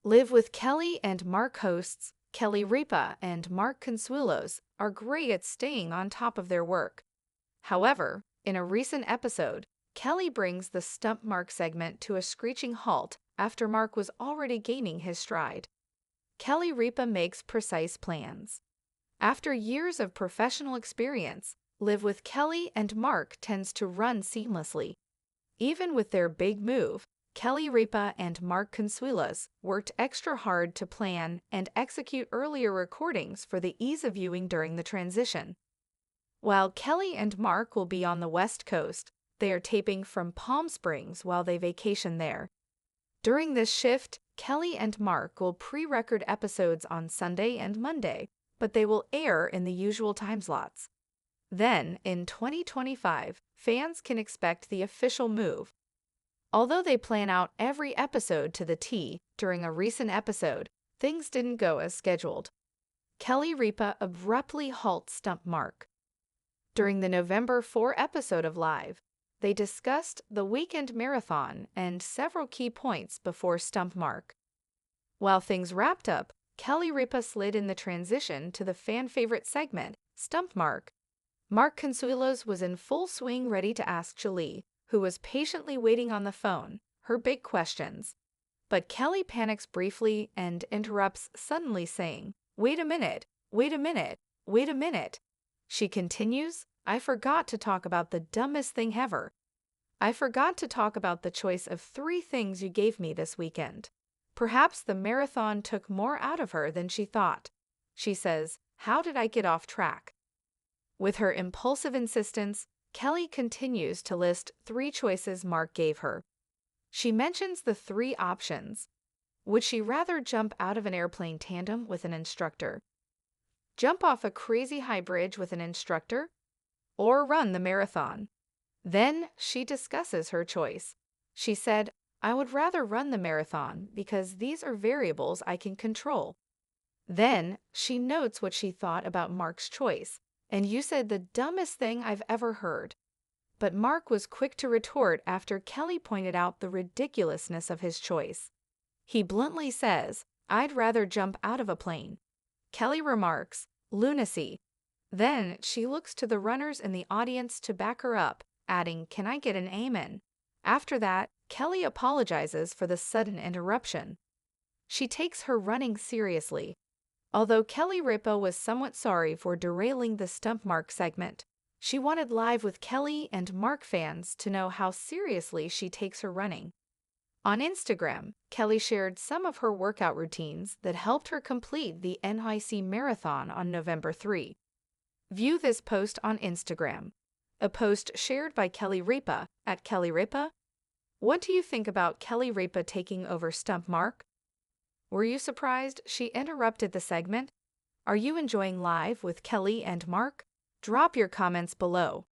Live with Kelly and Mark hosts Kelly Ripa and Mark Consuelos are great at staying on top of their work. However, in a recent episode, Kelly brings the Stump Mark segment to a screeching halt after Mark was already gaining his stride. Kelly Ripa makes precise plans. After years of professional experience, Live with Kelly and Mark tends to run seamlessly. Even with their big move, Kelly Ripa and Mark Consuelos worked extra hard to plan and execute earlier recordings for the ease of viewing during the transition. While Kelly and Mark will be on the West Coast, they are taping from Palm Springs while they vacation there. During this shift, Kelly and Mark will pre-record episodes on Sunday and Monday, but they will air in the usual time slots. Then, in 2025, fans can expect the official move. Although they plan out every episode to the T, during a recent episode, things didn't go as scheduled. Kelly Ripa abruptly halts Stump Mark. During the November 4 episode of Live, they discussed the weekend marathon and several key points before Stump Mark. While things wrapped up, Kelly Ripa slid in the transition to the fan-favorite segment, Stump Mark. Mark Consuelos was in full swing ready to ask Jolie, who was patiently waiting on the phone, her big questions. But Kelly panics briefly and interrupts suddenly saying, "Wait a minute, wait a minute, wait a minute." She continues, "I forgot to talk about the dumbest thing ever. I forgot to talk about the choice of 3 things you gave me this weekend." Perhaps the marathon took more out of her than she thought. She says, "How did I get off track?" With her impulsive insistence, Kelly continues to list 3 choices Mark gave her. She mentions the 3 options. Would she rather jump out of an airplane tandem with an instructor, jump off a crazy high bridge with an instructor, or run the marathon? Then she discusses her choice. She said, "I would rather run the marathon because these are variables I can control." Then she notes what she thought about Mark's choice. "And you said the dumbest thing I've ever heard." But Mark was quick to retort after Kelly pointed out the ridiculousness of his choice. He bluntly says, "I'd rather jump out of a plane." Kelly remarks, "Lunacy." Then she looks to the runners in the audience to back her up, adding, "Can I get an amen?" After that, Kelly apologizes for the sudden interruption. She takes her running seriously. Although Kelly Ripa was somewhat sorry for derailing the Stump Mark segment, she wanted Live with Kelly and Mark fans to know how seriously she takes her running. On Instagram, Kelly shared some of her workout routines that helped her complete the NYC Marathon on November 3. View this post on Instagram. A post shared by Kelly Ripa at Kelly Ripa. What do you think about Kelly Ripa taking over Stump Mark? Were you surprised she interrupted the segment? Are you enjoying Live with Kelly and Mark? Drop your comments below.